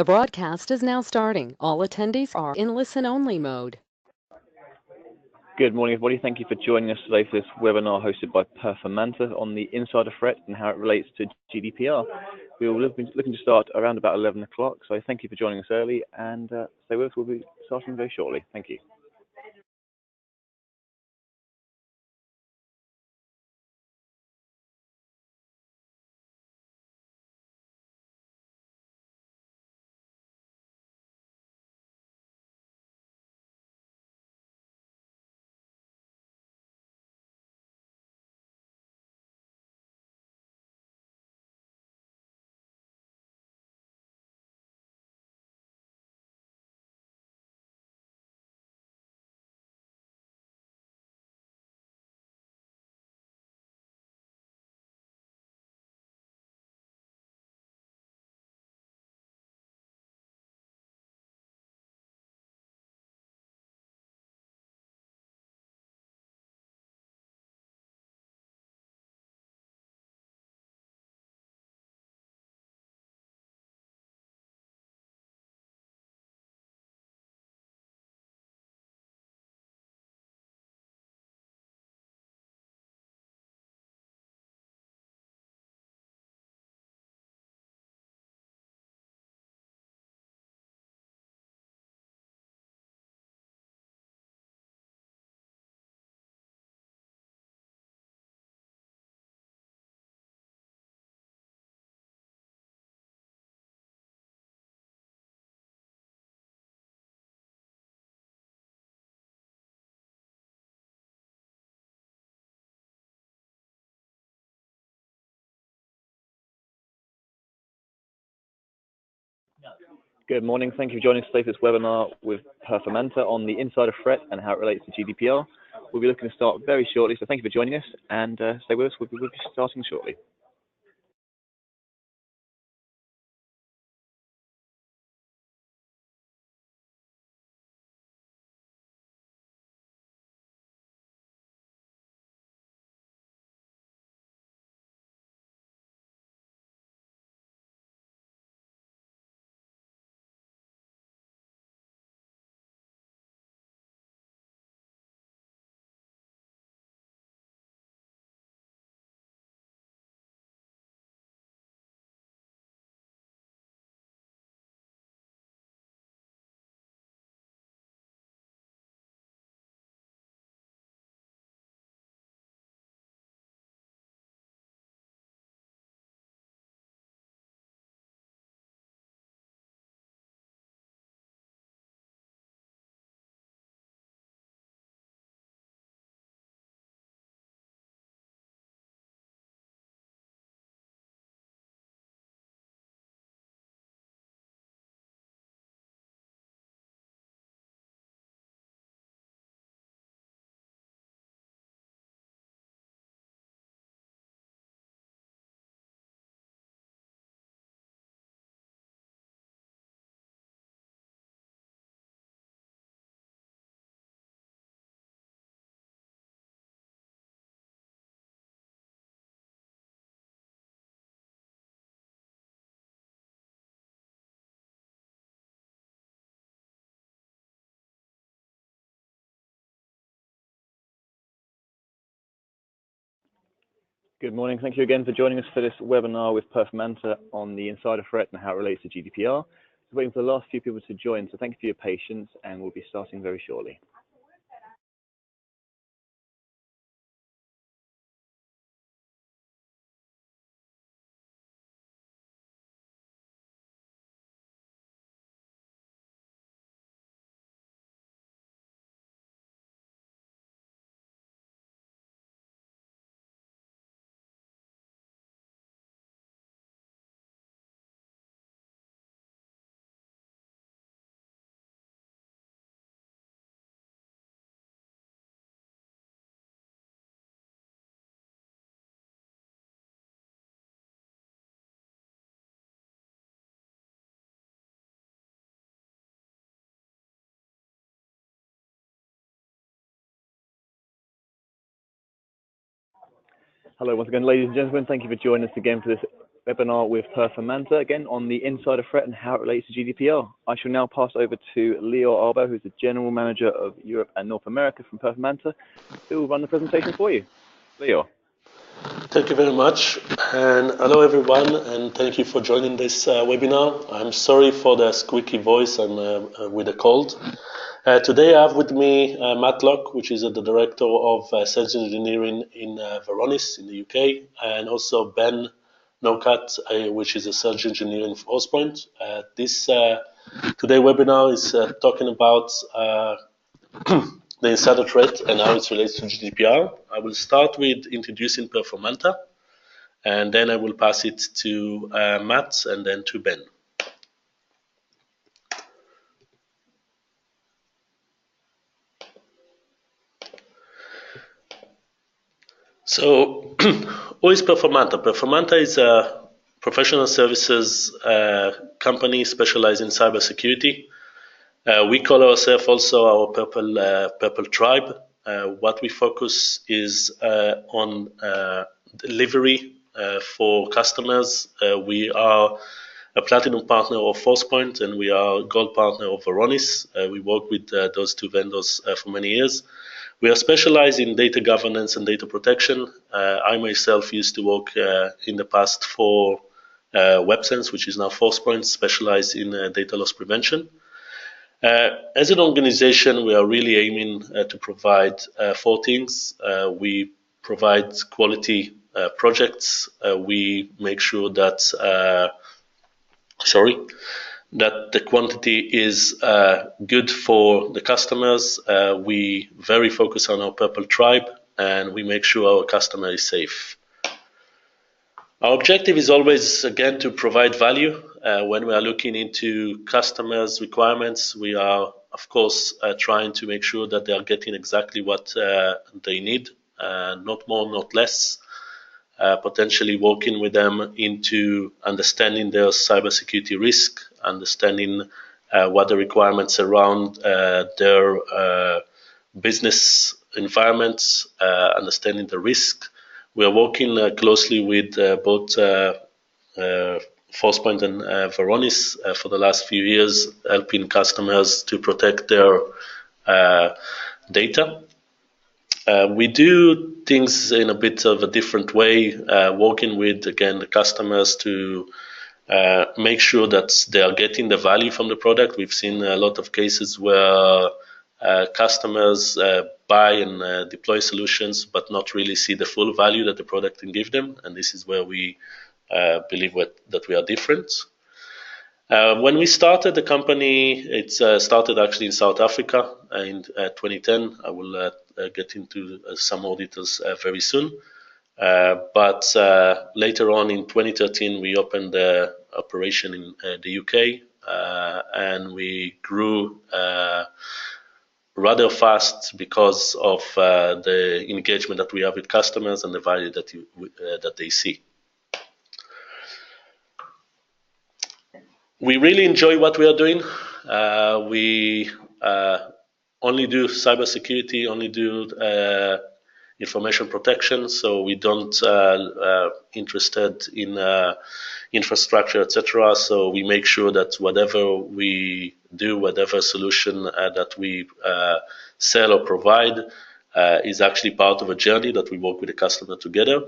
The broadcast is now starting. All attendees are in listen-only mode. Good morning, everybody. Thank you for joining us today for this webinar hosted by Performanta on the insider threat and how it relates to GDPR. We will looking to start around about 11 o'clock, so thank you for joining us early, and stay with us. We'll be starting very shortly. Thank you. Good morning. Thank you for joining us today for this webinar with Performanta on the insider threat and how it relates to GDPR. We'll be looking to start very shortly, so thank you for joining us, and stay with us. We'll be starting shortly. Good morning. Thank you again for joining us for this webinar with Performanta on the insider threat and how it relates to GDPR. Just waiting for the last few people to join, so thank you for your patience, and we'll be starting very shortly. Hello once again, ladies and gentlemen. Thank you for joining us again for this webinar with Performanta, again on the insider threat and how it relates to GDPR. I shall now pass over to Leo Arbo, who's the General Manager of Europe and North America from Performanta, who will run the presentation for you. Leo. Thank you very much, and hello everyone, and thank you for joining this webinar. I'm sorry for the squeaky voice, I'm with a cold. Today I have with me Matt Locke, which is the Director of Sales Engineering in Varonis in the UK, and also Ben Nokat, which is a Sales Engineer in Forcepoint. This today webinar is talking about the insider threat and how it relates to GDPR. I will start with introducing Performanta, and then I will pass it to Matt and then to Ben. So, who is Performanta? Performanta is a professional services company specialized in cybersecurity. We call ourselves also our Purple Tribe. What we focus is on delivery for customers. We are a platinum partner of Forcepoint, and we are a gold partner of Varonis. We work with those two vendors for many years. We are specialized in data governance and data protection. I myself used to work in the past for WebSense, which is now Forcepoint, specialized in data loss prevention. As an organization, we are really aiming to provide four things. We provide quality projects. We make sure that that the quantity is good for the customers. We very focus on our Purple Tribe, and we make sure our customer is safe. Our objective is always, again, to provide value. When we are looking into customers' requirements, we are, of course, trying to make sure that they are getting exactly what they need, not more, not less. Potentially working with them into understanding their cybersecurity risk, understanding what the requirements around their business environments, understanding the risk. We are working closely with both Forcepoint and Varonis for the last few years, helping customers to protect their data. We do things in a bit of a different way, working with, again, the customers to make sure that they are getting the value from the product. We've seen a lot of cases where customers buy and deploy solutions but not really see the full value that the product can give them, and this is where we believe that we are different. When we started the company, it started actually in South Africa in 2010. I will get into some more details very soon. But later on in 2013, we opened the operation in the UK, and we grew rather fast because of the engagement that we have with customers and the value that they see. We really enjoy what we are doing. We only do cybersecurity, only do information protection, so we don't interested in infrastructure, etc. So we make sure that whatever we do, whatever solution that we sell or provide is actually part of a journey that we work with the customer together.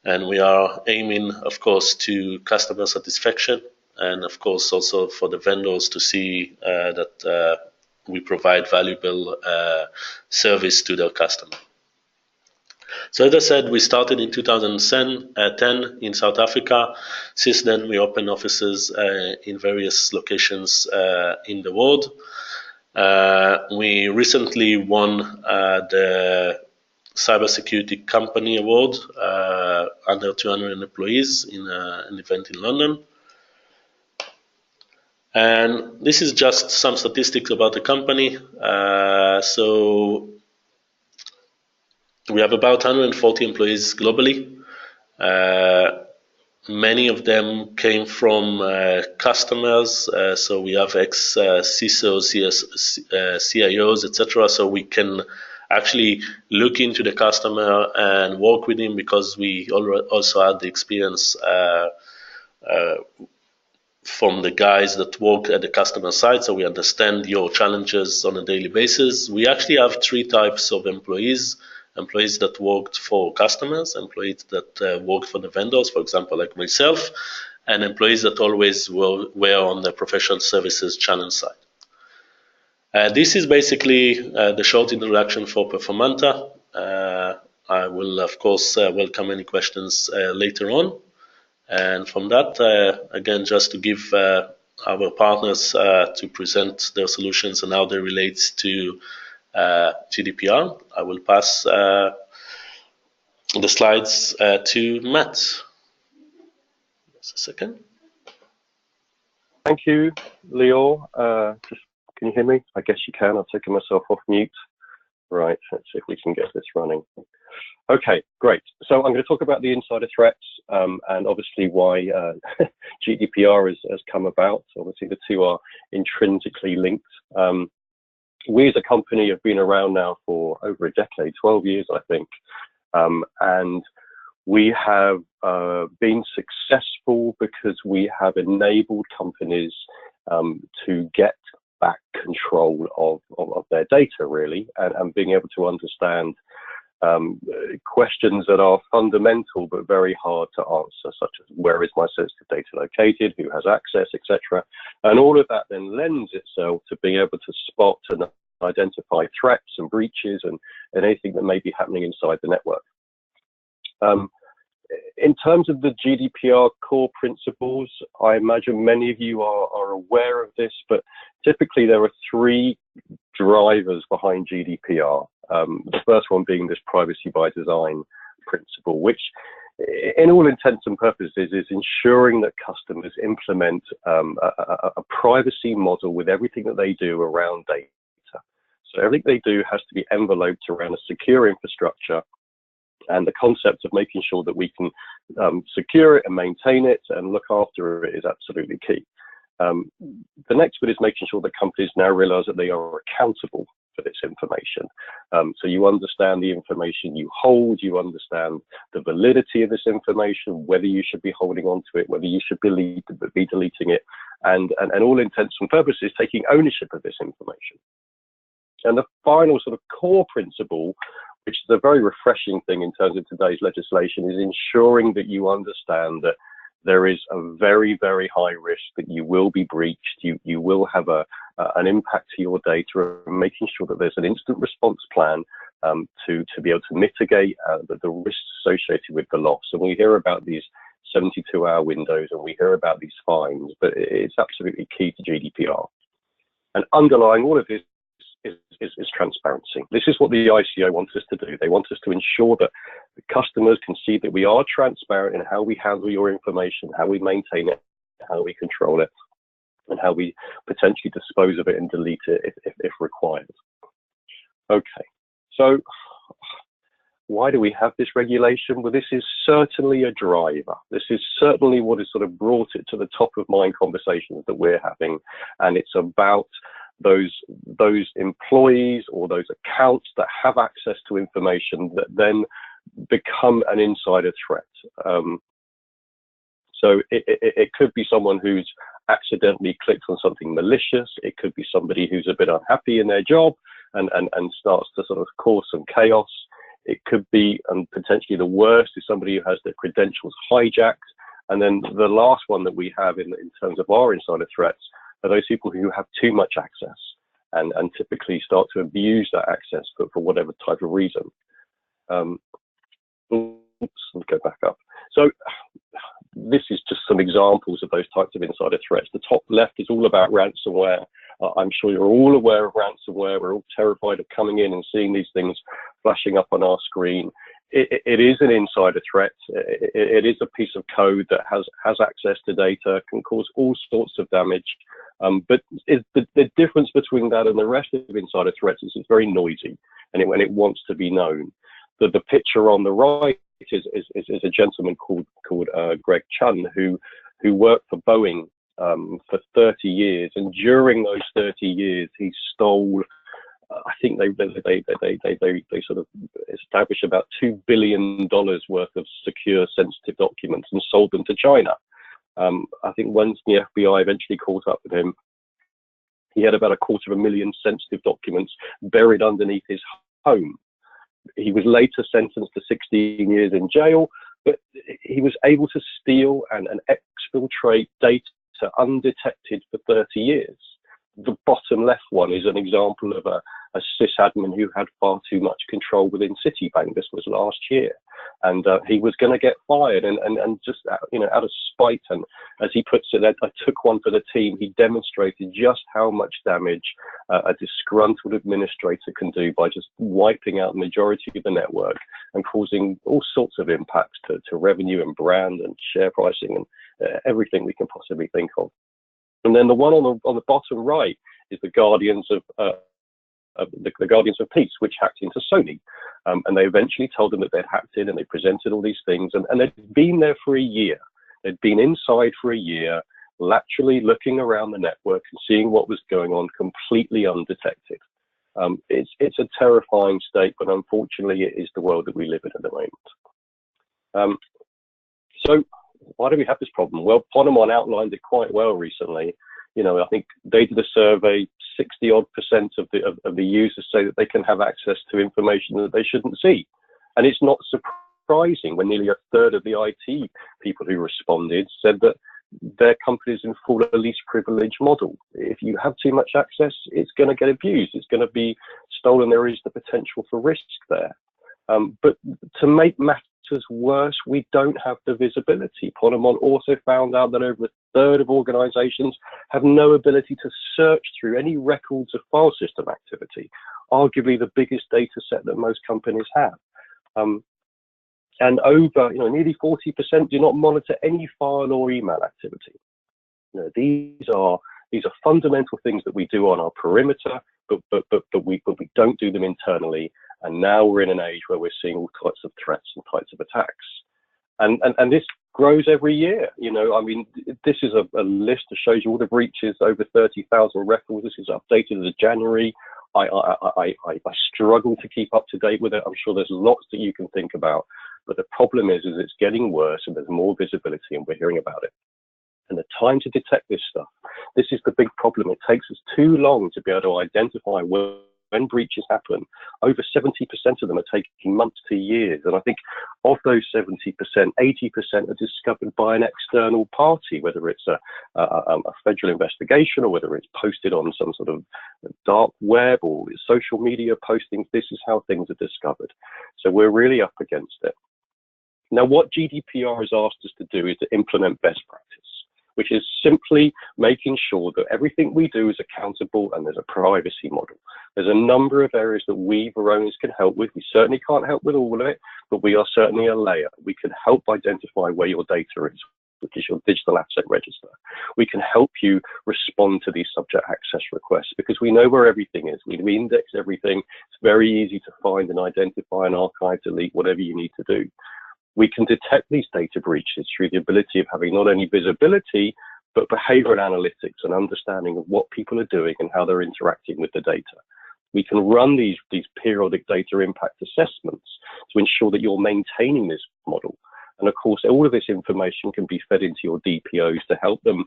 And we are aiming, of course, to customer satisfaction, and of course also for the vendors to see that we provide valuable service to their customer. So as I said, we started in 2010 in South Africa. Since then, we opened offices in various locations in the world. We recently won the Cybersecurity Company Award under 200 employees in an event in London. And this is just some statistics about the company. So we have about 140 employees globally. Many of them came from customers. So we have ex-CISOs, CIOs, etc. So we can actually look into the customer and work with him because we also had the experience from the guys that work at the customer side, so we understand your challenges on a daily basis. We actually have three types of employees: employees that worked for customers, employees that worked for the vendors, for example, like myself, and employees that always were on the professional services channel side. This is basically the short introduction for Performanta. I will, of course, welcome any questions later on. And from that, again, just to give our partners to present their solutions and how they relate to GDPR, I will pass the slides to Matt. Just a second. Thank you, Leo. Can you hear me? I guess you can. I've taken myself off mute. Right, let's see if we can get this running. Okay, great. So I'm going to talk about the insider threats and obviously why GDPR has come about. Obviously, the two are intrinsically linked. We as a company have been around now for over a decade, 12 years, I think. And we have been successful because we have enabled companies to get back control of their data, really, and being able to understand questions that are fundamental but very hard to answer, such as where is my sensitive data located, who has access, etc. And all of that then lends itself to being able to spot and identify threats and breaches and anything that may be happening inside the network. In terms of the GDPR core principles, I imagine many of you are aware of this, but typically there are three drivers behind GDPR. The first one being this privacy by design principle, which in all intents and purposes is ensuring that customers implement a privacy model with everything that they do around data. So everything they do has to be enveloped around a secure infrastructure, and the concept of making sure that we can secure it and maintain it and look after it is absolutely key. The next bit is making sure that companies now realize that they are accountable for this information. So you understand the information you hold, you understand the validity of this information, whether you should be holding on to it, whether you should be deleting it, and all intents and purposes taking ownership of this information. And the final sort of core principle, which is a very refreshing thing in terms of today's legislation, is ensuring that you understand that there is a very, very high risk that you will be breached, you will have an impact to your data, and making sure that there's an instant response plan to be able to mitigate the risks associated with the loss. And we hear about these 72-hour windows and we hear about these fines, but it's absolutely key to GDPR. And underlying all of this is transparency. This is what the ICO wants us to do. They want us to ensure that the customers can see that we are transparent in how we handle your information, how we maintain it, how we control it, and how we potentially dispose of it and delete it if required. Okay, so why do we have this regulation? Well, this is certainly a driver. This is certainly what has sort of brought it to the top of mind conversations that we're having, and it's about those employees or those accounts that have access to information that then become an insider threat. So it could be someone who's accidentally clicked on something malicious. It could be somebody who's a bit unhappy in their job and starts to sort of cause some chaos. It could be, and potentially the worst, is somebody who has their credentials hijacked. And then the last one that we have in terms of our insider threats are those people who have too much access and typically start to abuse that access for whatever type of reason. Oops, let me go back up. So this is just some examples of those types of insider threats. The top left is all about ransomware. I'm sure you're all aware of ransomware. We're all terrified of coming in and seeing these things flashing up on our screen. It is an insider threat. It is a piece of code that has access to data, can cause all sorts of damage. But the difference between that and the rest of insider threats is it's very noisy, and it wants to be known. The picture on the right is a gentleman called Greg Chun who worked for Boeing for 30 years, and during those 30 years he stole. I think they sort of established about $2 billion worth of secure sensitive documents and sold them to China. I think once the FBI eventually caught up with him, he had about 250,000 sensitive documents buried underneath his home. He was later sentenced to 16 years in jail, but he was able to steal and exfiltrate data undetected for 30 years. The bottom left one is an example of a sysadmin who had far too much control within Citibank. This was last year, and he was going to get fired. And just out of spite, and as he puts it, I took one for the team. He demonstrated just how much damage a disgruntled administrator can do by just wiping out the majority of the network and causing all sorts of impacts to revenue and brand and share pricing and everything we can possibly think of. And then the one on the bottom right is the Guardians of the Guardians of Peace, which hacked into Sony, and they eventually told them that they'd hacked in, and they presented all these things, and they'd been there for a year. They'd been inside for a year, laterally looking around the network and seeing what was going on, completely undetected. It's a terrifying state, but unfortunately, it is the world that we live in at the moment. So why do we have this problem? Well, Ponemon outlined it quite well recently. I think they did a survey, 60-odd% of the users say that they can have access to information that they shouldn't see. And it's not surprising when nearly a third of the IT people who responded said that their company's in full least privilege model. If you have too much access, it's going to get abused. It's going to be stolen. There is the potential for risk there. But to make matters worse, we don't have the visibility. Ponemon also found out that over a third of organizations have no ability to search through any records of file system activity, arguably the biggest data set that most companies have. And over, nearly 40% do not monitor any file or email activity. These are fundamental things that we do on our perimeter, but we don't do them internally. And now we're in an age where we're seeing all types of threats and types of attacks. And this grows every year. This is a list that shows you all the breaches, over 30,000 records. This is updated as of January. I struggle to keep up to date with it. I'm sure there's lots that you can think about. But the problem is it's getting worse, and there's more visibility, and we're hearing about it. And the time to detect this stuff, this is the big problem. It takes us too long to be able to identify when breaches happen. Over 70% of them are taking months to years. And I think of those 70%, 80% are discovered by an external party, whether it's a federal investigation or whether it's posted on some sort of dark web or social media postings. This is how things are discovered. So we're really up against it. Now, what GDPR has asked us to do is to implement best practice, which is simply making sure that everything we do is accountable and there's a privacy model. There's a number of areas that we, Varonis, can help with. We certainly can't help with all of it, but we are certainly a layer. We can help identify where your data is, which is your digital asset register. We can help you respond to these subject access requests because we know where everything is. We index everything. It's very easy to find and identify and archive, delete, whatever you need to do. We can detect these data breaches through the ability of having not only visibility, but behavioral analytics and understanding of what people are doing and how they're interacting with the data. We can run these periodic data impact assessments to ensure that you're maintaining this model. And of course, all of this information can be fed into your DPOs to help them,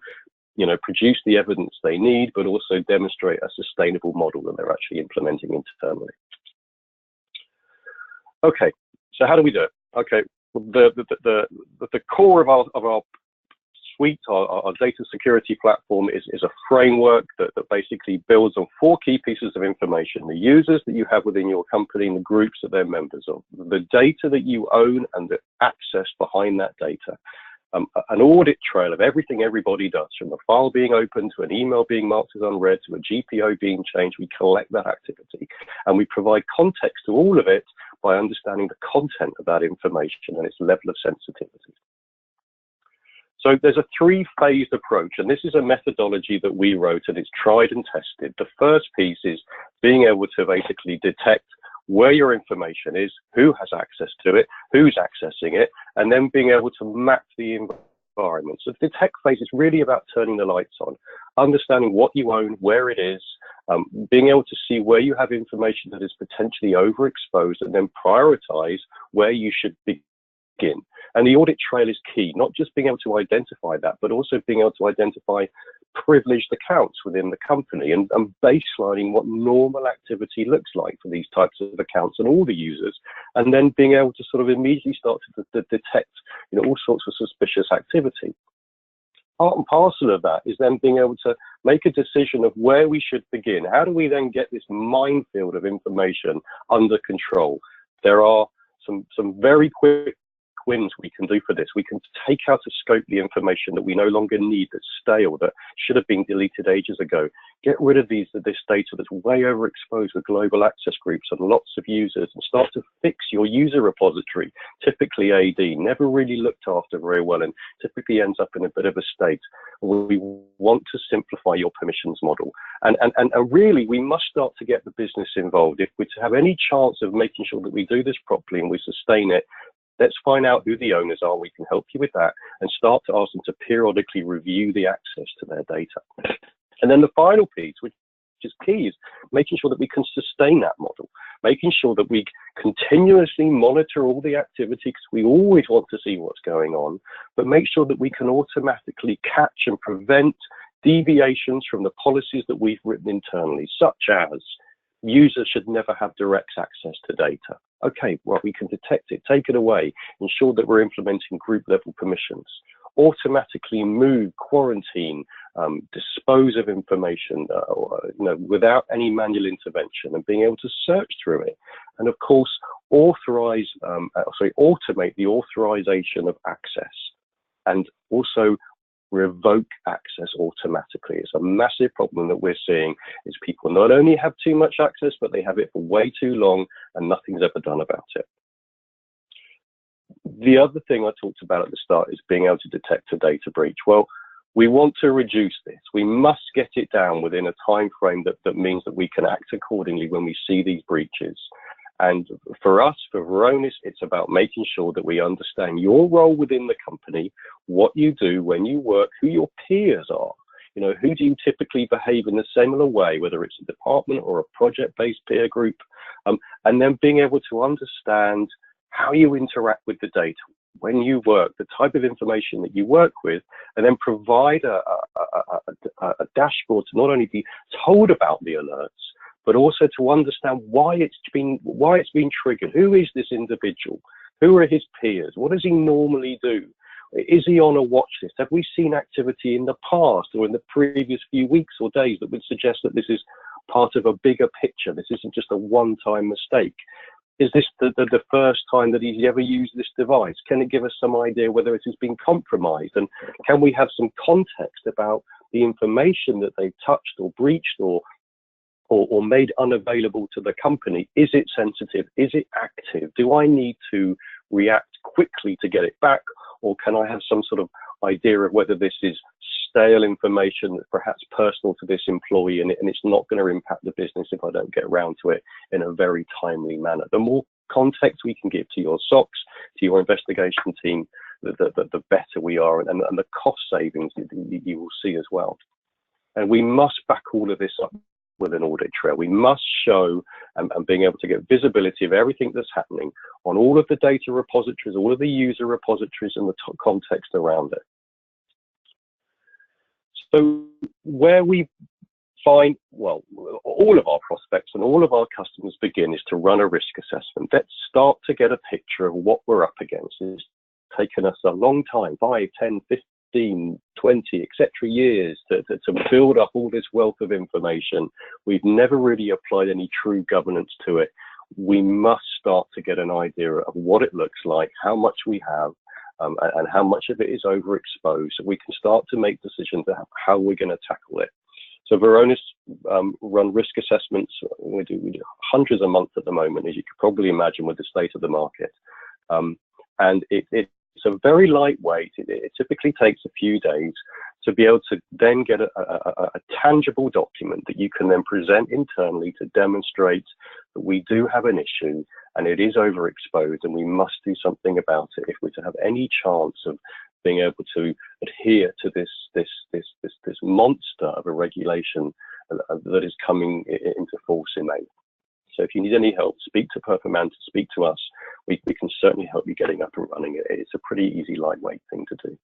produce the evidence they need, but also demonstrate a sustainable model that they're actually implementing internally. Okay, so how do we do it? Okay. The core of our suite, our data security platform is a framework that basically builds on 4 key pieces of information: the users that you have within your company and the groups that they're members of, the data that you own and the access behind that data, an audit trail of everything everybody does, from the file being opened to an email being marked as unread to a GPO being changed. We collect that activity and we provide context to all of it by understanding the content of that information and its level of sensitivity. So there's a 3-phased approach, and this is a methodology that we wrote and it's tried and tested. The first piece is being able to basically detect where your information is, who has access to it, who's accessing it, and then being able to map the environment. So the detect phase is really about turning the lights on, understanding what you own, where it is, being able to see where you have information that is potentially overexposed, and then prioritize where you should begin. And the audit trail is key, not just being able to identify that, but also being able to identify privileged accounts within the company and baselining what normal activity looks like for these types of accounts and all the users, and then being able to sort of immediately start to detect, you know, all sorts of suspicious activity. Part and parcel of that is then being able to make a decision of where we should begin. How do we then get this minefield of information under control? There are some very quick wins we can do for this. We can take out of scope the information that we no longer need, that's stale, that should have been deleted ages ago. Get rid of this data that's way overexposed with global access groups and lots of users, and start to fix your user repository, typically AD, never really looked after very well and typically ends up in a bit of a state. We want to simplify your permissions model. And really, we must start to get the business involved. If we're to have any chance of making sure that we do this properly and we sustain it, let's find out who the owners are. We can help you with that and start to ask them to periodically review the access to their data. And then the final piece, which is key, is making sure that we can sustain that model, making sure that we continuously monitor all the activity, because we always want to see what's going on, but make sure that we can automatically catch and prevent deviations from the policies that we've written internally, such as users should never have direct access to data. Okay, well, we can detect it, take it away, ensure that we're implementing group level permissions, automatically move, quarantine, dispose of information, you know, without any manual intervention, and being able to search through it. And of course, automate the authorization of access, and also revoke access automatically. It's a massive problem that we're seeing, is people not only have too much access, but they have it for way too long and nothing's ever done about it. The other thing I talked about at the start is being able to detect a data breach. Well, we want to reduce this. We must get it down within a time frame that means that we can act accordingly when we see these breaches. And for us, for Varonis, it's about making sure that we understand your role within the company, what you do when you work, who your peers are. You know, who do you typically behave in a similar way, whether it's a department or a project-based peer group, and then being able to understand how you interact with the data when you work, the type of information that you work with, and then provide a dashboard to not only be told about the alerts, but also to understand why it's been triggered. Who is this individual? Who are his peers? What does he normally do? Is he on a watch list? Have we seen activity in the past or in the previous few weeks or days that would suggest that this is part of a bigger picture? This isn't just a one-time mistake. Is this the first time that he's ever used this device? Can it give us some idea whether it has been compromised? And can we have some context about the information that they've touched or breached or made unavailable to the company? Is it sensitive? Is it active? Do I need to react quickly to get it back? Or can I have some sort of idea of whether this is stale information that's perhaps personal to this employee and it's not going to impact the business if I don't get around to it in a very timely manner? The more context we can give to your SOCs, to your investigation team, the better we are, and the cost savings you will see as well. And we must back all of this up with an audit trail. We must show and being able to get visibility of everything that's happening on all of the data repositories, all of the user repositories, and the context around it. So where we find, well, all of our prospects and all of our customers begin is to run a risk assessment. Let's start to get a picture of what we're up against. It's taken us a long time, 5, 10, 15, 20, etc. years to build up all this wealth of information. We've never really applied any true governance to it. We must start to get an idea of what it looks like, how much we have, and how much of it is overexposed, so we can start to make decisions about how we're going to tackle it. So Varonis run risk assessments. We do hundreds a month at the moment, as you could probably imagine with the state of the market. And it's a very lightweight. It typically takes a few days to be able to then get a tangible document that you can then present internally to demonstrate that we do have an issue and it is overexposed and we must do something about it if we're to have any chance of being able to adhere to this monster of a regulation that is coming into force in May. So if you need any help, speak to Performanta, speak to us. We can certainly help you getting up and running. It's a pretty easy, lightweight thing to do.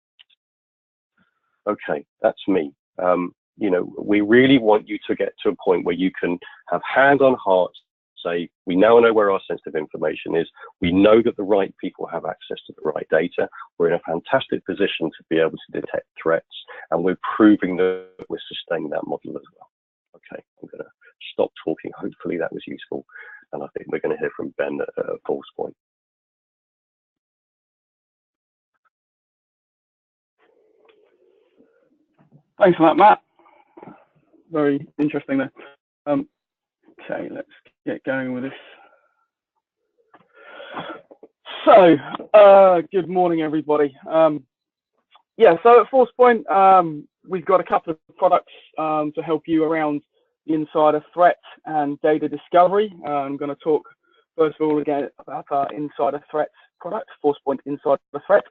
Okay, that's me. You know, we really want you to get to a point where you can have hand on heart, say, we now know where our sensitive information is. We know that the right people have access to the right data. We're in a fantastic position to be able to detect threats, and we're proving that we're sustaining that model as well. Okay, I'm going to stop talking. Hopefully that was useful. And I think we're going to hear from Ben at Forcepoint. Thanks for that, Matt. Very interesting there. Okay, let's get going with this. So, good morning, everybody. Yeah, so at Forcepoint, we've got a couple of products to help you around the insider threat and data discovery. I'm going to talk first of all again about our insider threat product, Forcepoint Insider Threat.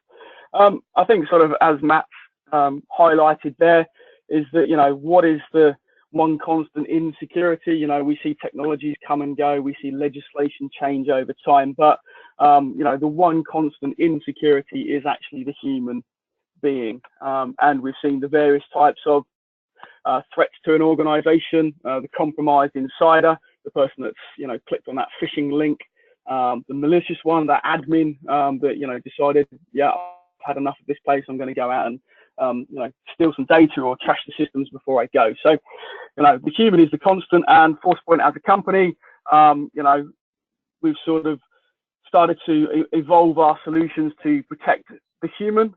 I think sort of as Matt highlighted there is that, you know, what is the one constant in security? You know, we see technologies come and go, we see legislation change over time, but you know, the one constant in security is actually the human being. And we've seen the various types of threats to an organization, the compromised insider, the person that's, you know, clicked on that phishing link, the malicious one, that admin that, you know, decided, yeah, I've had enough of this place, I'm going to go out and you know, steal some data or trash the systems before I go. So, you know, the human is the constant, and Forcepoint as a company, you know, we've sort of started to evolve our solutions to protect the human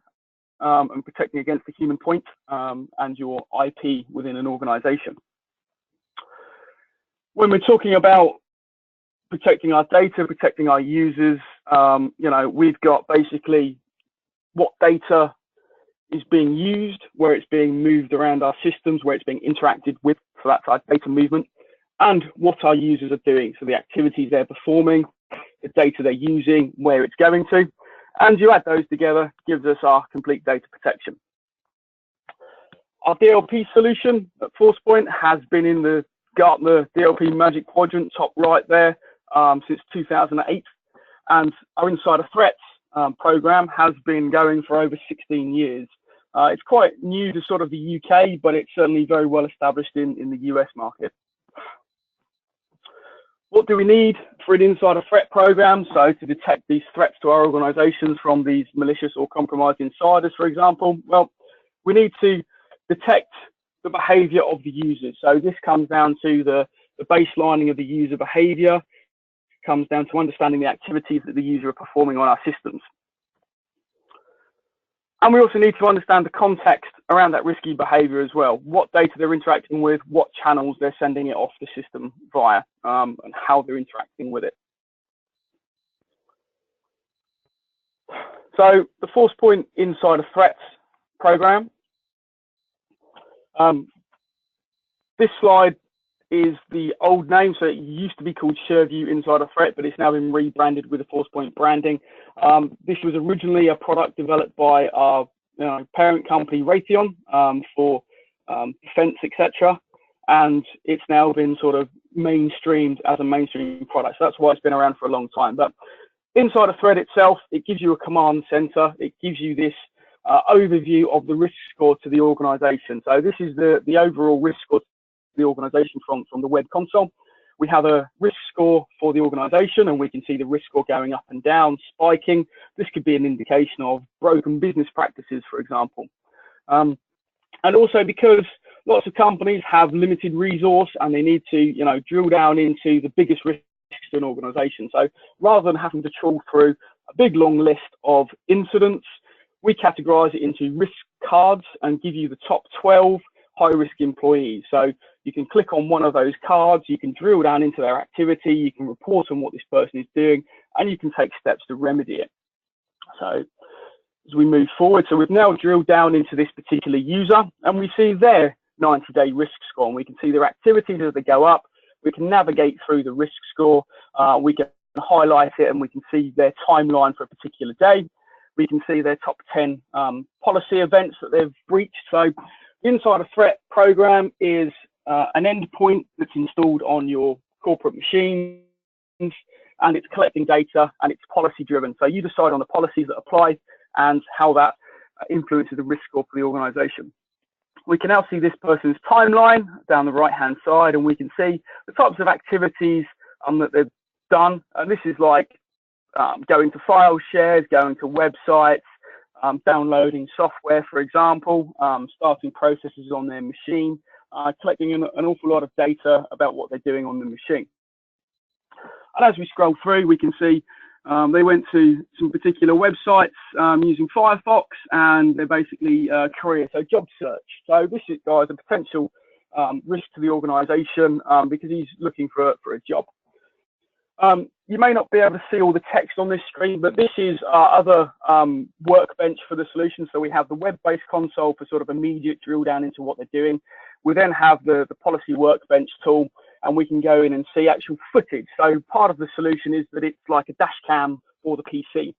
and protecting against the human point and your IP within an organization. When we're talking about protecting our data, protecting our users, you know, we've got basically what data is being used, where it's being moved around our systems, where it's being interacted with, so that's our data movement, and what our users are doing, so the activities they're performing, the data they're using, where it's going to, and you add those together, gives us our complete data protection. Our DLP solution at Forcepoint has been in the Gartner DLP Magic Quadrant, top right there, since 2008, and our Insider Threats program has been going for over 16 years. It's quite new to sort of the UK, but it's certainly very well established in the US market. What do we need for an insider threat program? So to detect these threats to our organizations from these malicious or compromised insiders, for example, well, we need to detect the behavior of the users. So this comes down to the baselining of the user behavior, comes down to understanding the activities that the user are performing on our systems. And we also need to understand the context around that risky behavior as well. What data they're interacting with, what channels they're sending it off the system via, and how they're interacting with it. So the Forcepoint Insider Threats program. This slide is the old name, so it used to be called SureView Insider Threat, but it's now been rebranded with the Forcepoint branding. This was originally a product developed by our parent company Raytheon for defense, etc., and it's now been sort of mainstreamed as a mainstream product. So that's why it's been around for a long time. But Insider Threat itself, it gives you a command center. It gives you this overview of the risk score to the organization. So this is the overall risk score the organization from the web console. We have a risk score for the organization, and we can see the risk score going up and down, spiking. This could be an indication of broken business practices, for example. And also because lots of companies have limited resource and they need to, drill down into the biggest risks to an organization. So rather than having to trawl through a big long list of incidents, we categorize it into risk cards and give you the top 12 high-risk employees. So you can click on one of those cards, you can drill down into their activity, you can report on what this person is doing, and you can take steps to remedy it. So as we move forward, so we've now drilled down into this particular user, and we see their 90-day risk score, and we can see their activities as they go up. We can navigate through the risk score, we can highlight it, and we can see their timeline for a particular day. We can see their top 10 policy events that they've breached. So the Insider Threat program is an endpoint that's installed on your corporate machine. and it's collecting data, and it's policy driven. So you decide on the policies that apply and how that influences the risk score for the organization. We can now see this person's timeline down the right hand side, and we can see the types of activities that they've done. And this is like going to file shares, going to websites, downloading software, for example, starting processes on their machine, collecting an awful lot of data about what they're doing on the machine. And as we scroll through, we can see they went to some particular websites using Firefox, and they're basically career, so job search. So this is, guys, a potential risk to the organisation because he's looking for a job. You may not be able to see all the text on this screen, but this is our other workbench for the solution. So we have the web-based console for sort of immediate drill down into what they're doing. We then have the policy workbench tool, and we can go in and see actual footage. So part of the solution is that it's like a dash cam for the PC.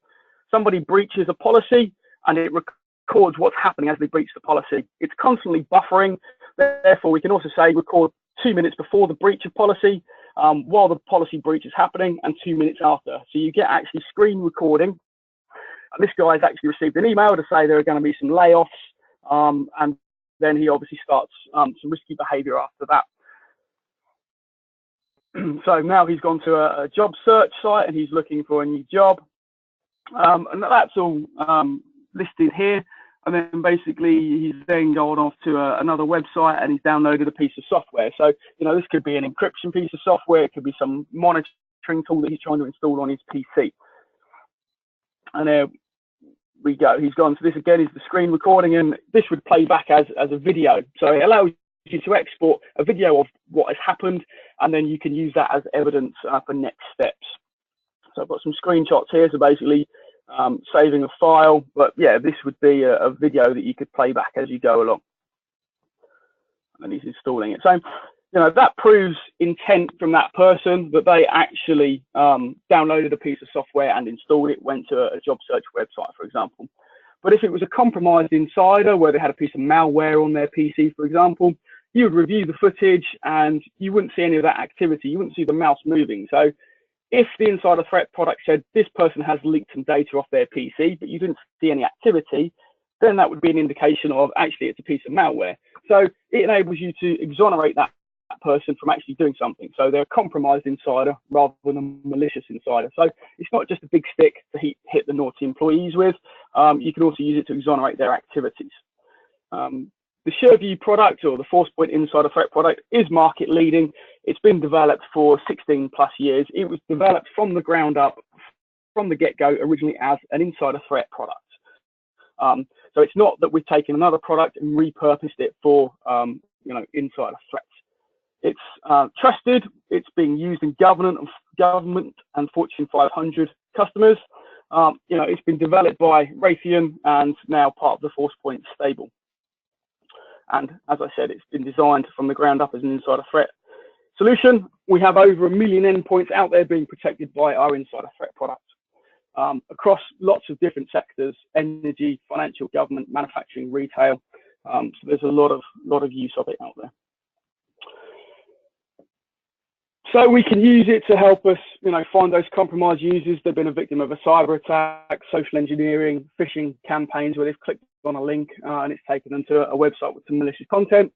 Somebody breaches a policy, and it records what's happening as they breach the policy. It's constantly buffering. Therefore, we can also say record 2 minutes before the breach of policy, while the policy breach is happening, and 2 minutes after. So you get actually screen recording. And this guy's actually received an email to say there are going to be some layoffs, and then he obviously starts some risky behavior after that. So now he's gone to a job search site, and he's looking for a new job. And that's all listed here. And then basically he's then gone off to another website, and he's downloaded a piece of software. So, you know, this could be an encryption piece of software. It could be some monitoring tool that he's trying to install on his PC. And there we go. He's gone. So this again is the screen recording, and this would play back as a video. So it allows you to export a video of what has happened, and then you can use that as evidence for next steps. So I've got some screenshots here. So basically saving a file, but yeah, this would be a video that you could play back as you go along. And he's installing it. So, you know, that proves intent from that person that they actually downloaded a piece of software and installed it, went to a job search website, for example. But if it was a compromised insider where they had a piece of malware on their PC, for example, you would review the footage and you wouldn't see any of that activity. You wouldn't see the mouse moving. So if the insider threat product said this person has leaked some data off their PC, but you didn't see any activity, then that would be an indication of actually it's a piece of malware. So it enables you to exonerate that person from actually doing something. So they're a compromised insider rather than a malicious insider. So it's not just a big stick to hit the naughty employees with. You can also use it to exonerate their activities. The SureView product, or the Forcepoint Insider Threat product, is market leading. It's been developed for 16 plus years. It was developed from the ground up, from the get-go, originally as an insider threat product. So it's not that we've taken another product and repurposed it for you know, insider threats. It's trusted. It's being used in government and Fortune 500 customers. You know, it's been developed by Raytheon and now part of the Forcepoint stable. And as I said, it's been designed from the ground up as an insider threat solution. We have over 1 million endpoints out there being protected by our insider threat product across lots of different sectors: energy, financial, government, manufacturing, retail. So there's a lot of use of it out there. So we can use it to help us, you know, find those compromised users. They've been a victim of a cyber attack, social engineering, phishing campaigns where they've clicked on a link and it's taken them to a website with some malicious content.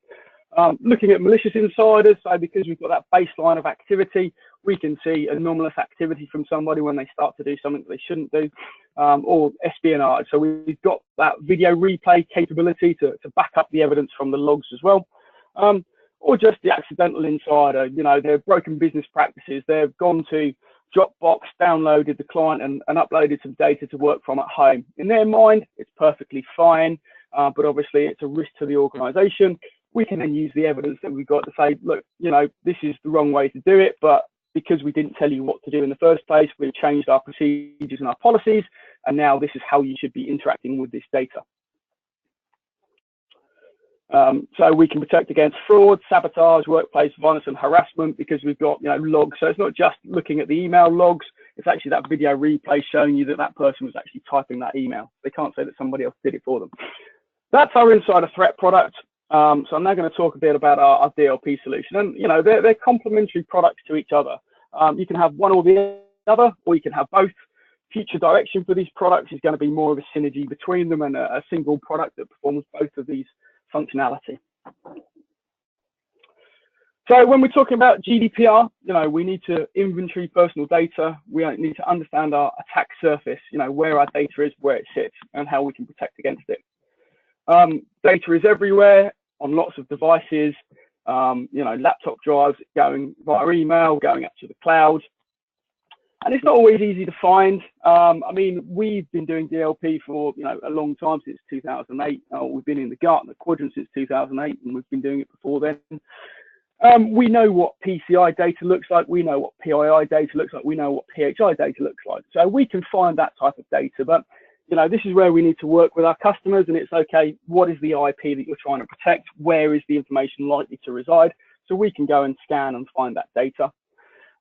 Looking at malicious insiders, so because we've got that baseline of activity, we can see anomalous activity from somebody when they start to do something that they shouldn't do, or espionage. So we've got that video replay capability to back up the evidence from the logs as well. Or just the accidental insider, you know, they've broken business practices. They've gone to Dropbox, downloaded the client and uploaded some data to work from at home. In their mind, it's perfectly fine, but obviously it's a risk to the organization. We can then use the evidence that we've got to say, look, you know, this is the wrong way to do it, but because we didn't tell you what to do in the first place, we've changed our procedures and our policies, and now this is how you should be interacting with this data. So we can protect against fraud, sabotage, workplace violence and harassment because we've got, you know, logs. So it's not just looking at the email logs, it's actually that video replay showing you that that person was actually typing that email. They can't say that somebody else did it for them. That's our insider threat product. So I'm now going to talk a bit about our DLP solution. And, you know, they're complementary products to each other. You can have one or the other, or you can have both. Future direction for these products is going to be more of a synergy between them and a single product that performs both of these functionality. So when we're talking about GDPR, we need to inventory personal data. We need to understand our attack surface, where our data is, where it sits, and how we can protect against it. Data is everywhere on lots of devices, laptop drives going via email, going up to the cloud. And it's not always easy to find. We've been doing DLP for a long time, since 2008. We've been in the Gartner quadrant since 2008, and we've been doing it before then. We know what PCI data looks like. We know what PII data looks like. We know what PHI data looks like. So we can find that type of data. But this is where we need to work with our customers, and it's okay. What is the IP that you're trying to protect? Where is the information likely to reside? So we can go and scan and find that data.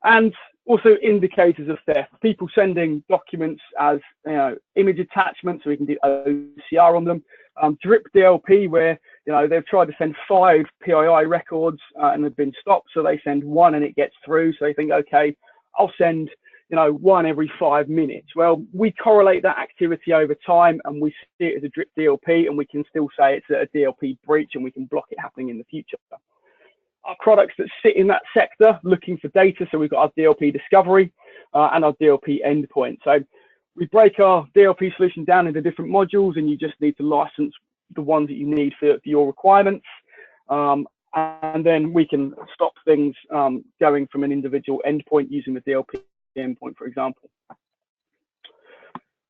And also indicators of theft. People sending documents as image attachments, so we can do OCR on them. Drip DLP, where they've tried to send 5 PII records and have been stopped, so they send 1 and it gets through. So they think, okay, I'll send 1 every 5 minutes. Well, we correlate that activity over time, and we see it as a drip DLP, and we can still say it's a DLP breach, and we can block it happening in the future. Our products that sit in that sector looking for data, so we've got our DLP discovery and our DLP endpoint. So we break our DLP solution down into different modules, and you just need to license the ones that you need for your requirements. And then we can stop things going from an individual endpoint using the DLP endpoint, for example.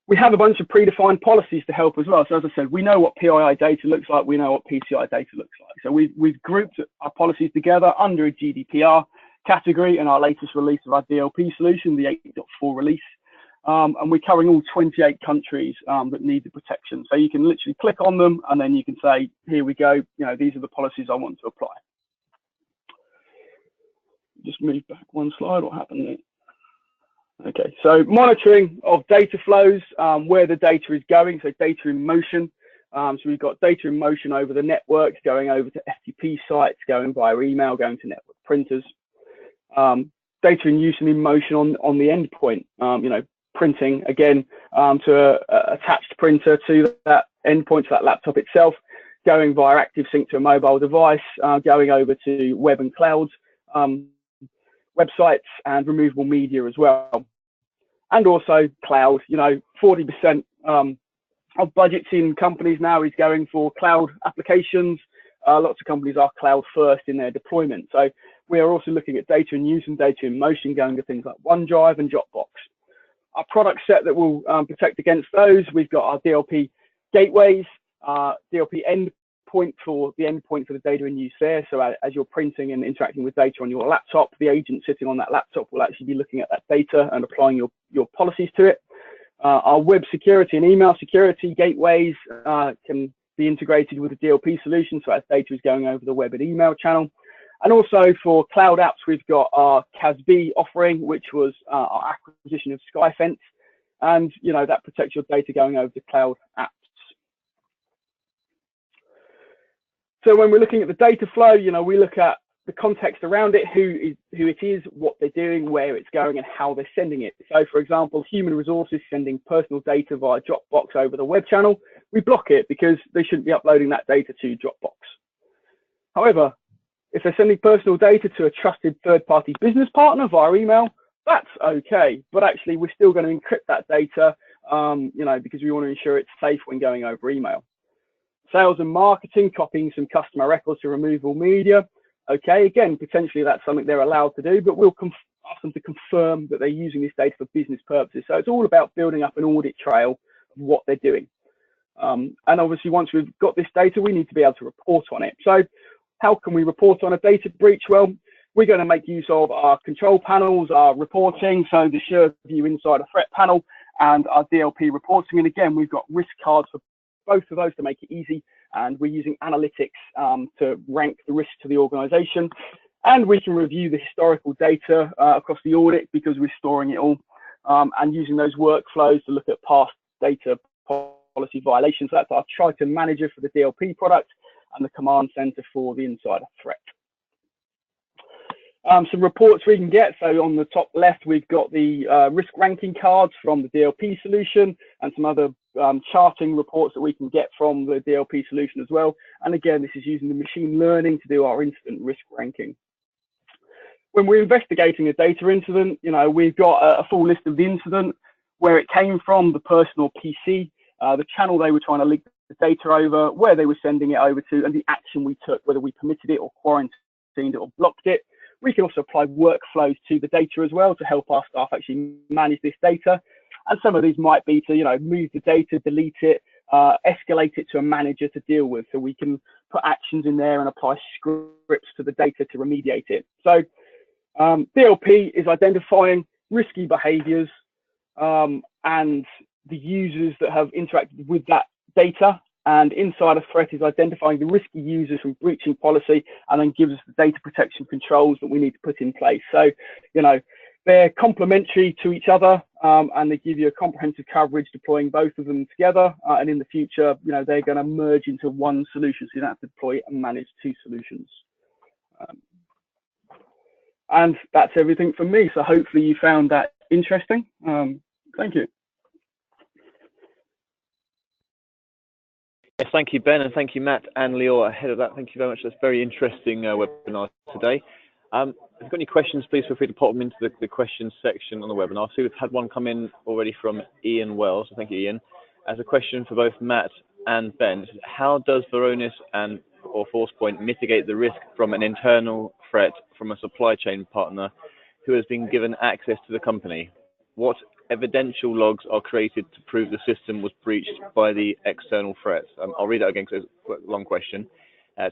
We have a bunch of predefined policies to help as well. So as I said, we know what PII data looks like. We know what PCI data looks like. So we've grouped our policies together under a GDPR category in our latest release of our DLP solution, the 8.4 release. And we're covering all 28 countries that need the protection. So you can literally click on them, and then you can say, here we go. These are the policies I want to apply. Just move back one slide. What happened there? Okay, so monitoring of data flows, where the data is going, so data in motion. So we've got data in motion over the networks, going over to FTP sites, going via email, going to network printers. Data in use and in motion on the endpoint, printing again to a attached printer to that endpoint, to that laptop itself, going via active sync to a mobile device, going over to web and cloud websites, and removable media as well. And also cloud, 40% of budgets in companies now is going for cloud applications. Lots of companies are cloud first in their deployment. So we are also looking at data in use and data in motion, going to things like OneDrive and Dropbox. Our product set that will protect against those, we've got our DLP gateways, DLP endpoint for the endpoint for the data in use there. So as you're printing and interacting with data on your laptop, the agent sitting on that laptop will actually be looking at that data and applying your policies to it. Our web security and email security gateways can be integrated with the DLP solution, so as data is going over the web and email channel. And also for cloud apps, we've got our CASB offering, which was our acquisition of Skyfence, and that protects your data going over to cloud apps. So when we're looking at the data flow, we look at the context around it, who it is, what they're doing, where it's going, and how they're sending it. So for example, human resources sending personal data via Dropbox over the web channel, we block it because they shouldn't be uploading that data to Dropbox. However, if they're sending personal data to a trusted third-party business partner via email, that's okay. But actually, we're still going to encrypt that data, because we want to ensure it's safe when going over email. Sales and marketing, copying some customer records to removable media. Okay, again, potentially that's something they're allowed to do, but we'll ask them to confirm that they're using this data for business purposes. So it's all about building up an audit trail of what they're doing. And obviously, once we've got this data, we need to be able to report on it. So how can we report on a data breach? Well, we're going to make use of our control panels, our reporting, so the SureView Insider Threat Panel, and our DLP reporting. And again, we've got risk cards for both of those to make it easy, and we're using analytics to rank the risk to the organization. And we can review the historical data across the audit because we're storing it all, and using those workflows to look at past data policy violations. So that's our Triton Manager for the DLP product and the command center for the insider threat. some reports we can get. So on the top left, we've got the risk ranking cards from the DLP solution and some other charting reports that we can get from the DLP solution as well. And again, this is using the machine learning to do our incident risk ranking. When we're investigating a data incident, we've got a full list of the incident, where it came from, the person or PC, the channel they were trying to link the data over, where they were sending it over to, and the action we took, whether we permitted it or quarantined it or blocked it. We can also apply workflows to the data as well to help our staff actually manage this data. And some of these might be to, move the data, delete it, escalate it to a manager to deal with. So we can put actions in there and apply scripts to the data to remediate it. So DLP is identifying risky behaviors and the users that have interacted with that data, and Insider Threat is identifying the risky users from breaching policy and then gives us the data protection controls that we need to put in place. So, they're complementary to each other, and they give you a comprehensive coverage deploying both of them together. And in the future, they're going to merge into one solution, so you don't have to deploy and manage two solutions. And that's everything from me. So hopefully you found that interesting. Thank you. Yes, thank you, Ben, and thank you, Matt and Lior. Ahead of that, thank you very much. That's very interesting webinar today. If you've got any questions, please feel free to pop them into the questions section on the webinar. So we've had one come in already from Ian Wells. So thank you, Ian. As a question for both Matt and Ben, how does Varonis or Forcepoint mitigate the risk from an internal threat from a supply chain partner who has been given access to the company? What evidential logs are created to prove the system was breached by the external threat? I'll read that again because it's a long question.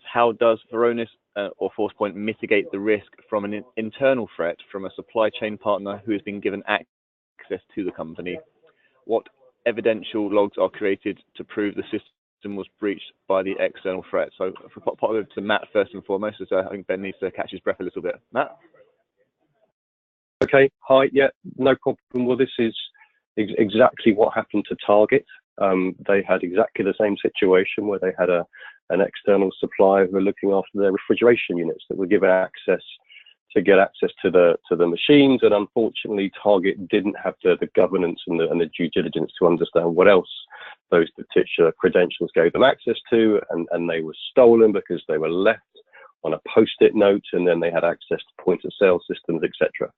How does Varonis or Forcepoint mitigate the risk from an internal threat from a supply chain partner who has been given access to the company? What evidential logs are created to prove the system was breached by the external threat? So if we pop over to Matt first and foremost, as I think Ben needs to catch his breath a little bit. Matt? Okay, hi, yeah, no problem. Well, this is exactly what happened to Target. They had exactly the same situation where they had an external supplier who were looking after their refrigeration units that were given access to get access to the machines, and unfortunately Target didn't have the governance and the due diligence to understand what else those particular credentials gave them access to, and they were stolen because they were left on a post-it note, and then they had access to point-of-sale systems, etc.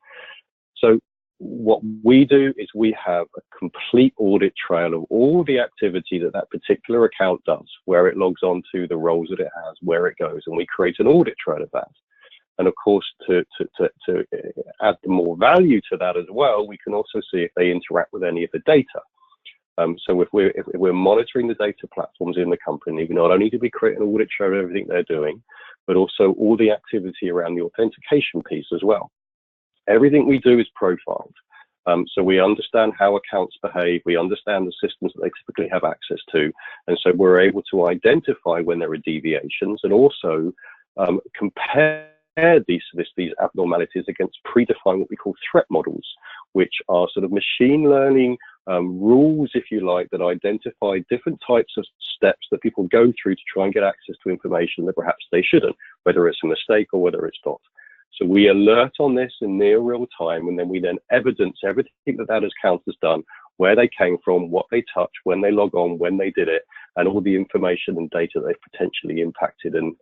So what we do is we have a complete audit trail of all the activity that particular account does, where it logs on to, the roles that it has, where it goes, and we create an audit trail of that. And of course, to add more value to that as well, we can also see if they interact with any of the data. So if we're monitoring the data platforms in the company, not only do we create an audit trail of everything they're doing, but also all the activity around the authentication piece as well. Everything we do is profiled. So we understand how accounts behave, we understand the systems that they typically have access to, and so we're able to identify when there are deviations and also compare these abnormalities against predefined what we call threat models, which are sort of machine learning rules, if you like, that identify different types of steps that people go through to try and get access to information that perhaps they shouldn't, whether it's a mistake or whether it's not. So we alert on this in near real time, and then we evidence everything that account has done, where they came from, what they touched, when they log on, when they did it, and all the information and data they've potentially impacted, and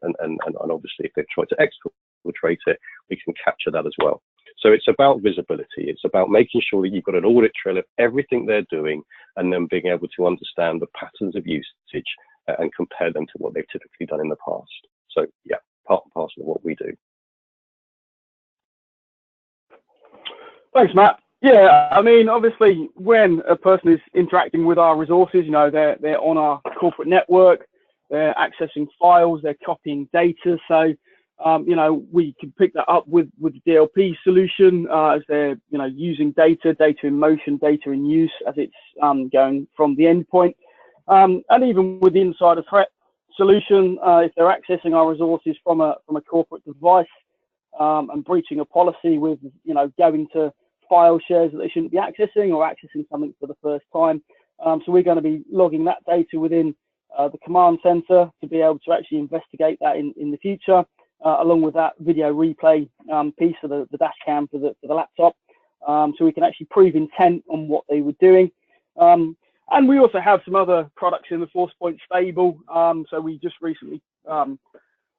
obviously if they've tried to exfiltrate it, we can capture that as well. So it's about visibility. It's about making sure that you've got an audit trail of everything they're doing, and then being able to understand the patterns of usage and compare them to what they've typically done in the past. So yeah, part and parcel of what we do. Thanks, Matt. Yeah, I mean, obviously, when a person is interacting with our resources, they're on our corporate network, they're accessing files, they're copying data. So, we can pick that up with the DLP solution as they're, using data in motion, data in use as it's going from the endpoint. And even with the Insider Threat solution, if they're accessing our resources from a corporate device and breaching a policy with, going to file shares that they shouldn't be accessing or accessing something for the first time. So we're going to be logging that data within the command center to be able to actually investigate that in the future. along with that video replay piece for the dash cam for the laptop, so we can actually prove intent on what they were doing. And we also have some other products in the Forcepoint stable. So we just recently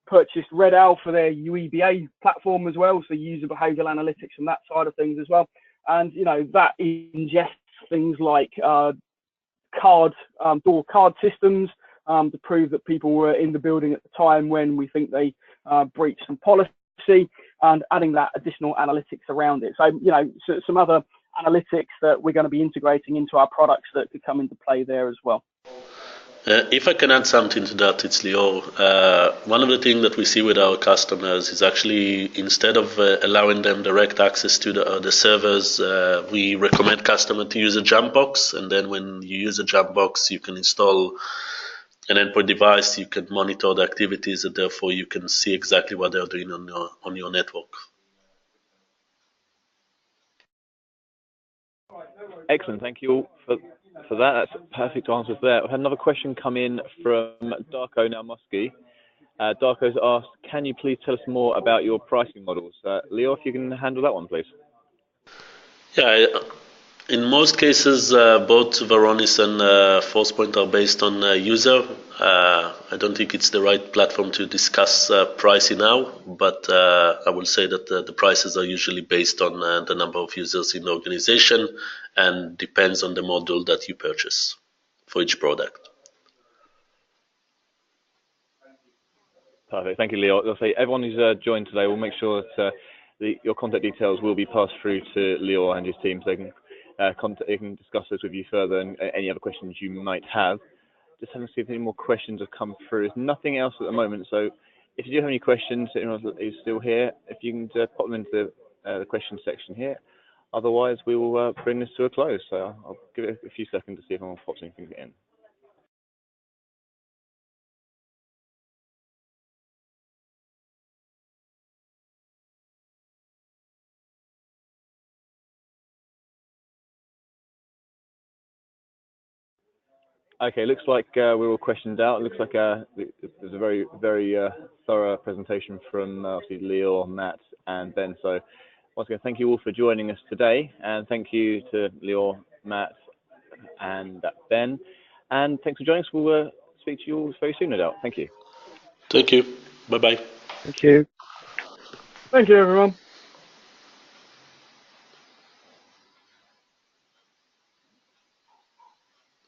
purchased Red Owl for their UEBA platform as well, so user behavioral analytics from that side of things as well. And that ingests things like door card systems to prove that people were in the building at the time when we think they breached some policy, and adding that additional analytics around it. So some other analytics that we're going to be integrating into our products that could come into play there as well. If I can add something to that, it's Leo. One of the things that we see with our customers is actually, instead of allowing them direct access to the servers, we recommend customer to use a jump box. And then when you use a jump box, you can install an endpoint device, you can monitor the activities, and therefore you can see exactly what they're doing on your network. Excellent. Thank you all for that. That's perfect answers there. I've had another question come in from Darko Naumusky. Darko's asked, can you please tell us more about your pricing models? Leo, if you can handle that one, please. Yeah, in most cases, both Varonis and Forcepoint are based on user. I don't think it's the right platform to discuss pricing now, but I will say that the prices are usually based on the number of users in the organization and depends on the module that you purchase for each product. Perfect. Thank you, Leo. I'll say everyone who's joined today, we'll make sure that your contact details will be passed through to Leo and his team, so they can discuss this with you further and any other questions you might have. Just having to see if any more questions have come through. There's nothing else at the moment, so if you do have any questions, anyone who's still here, if you can pop them into the question section here. Otherwise, we will bring this to a close. So I'll give it a few seconds to see if anyone pops anything in. Okay, looks like we're all questioned out. It looks like there's a very, very thorough presentation from obviously Leo, Matt, and Ben. So once again, thank you all for joining us today, and thank you to Leo, Matt, and Ben. And thanks for joining us. We'll speak to you all very soon, no doubt. Thank you. Thank you. Bye-bye. Thank you. Thank you, everyone.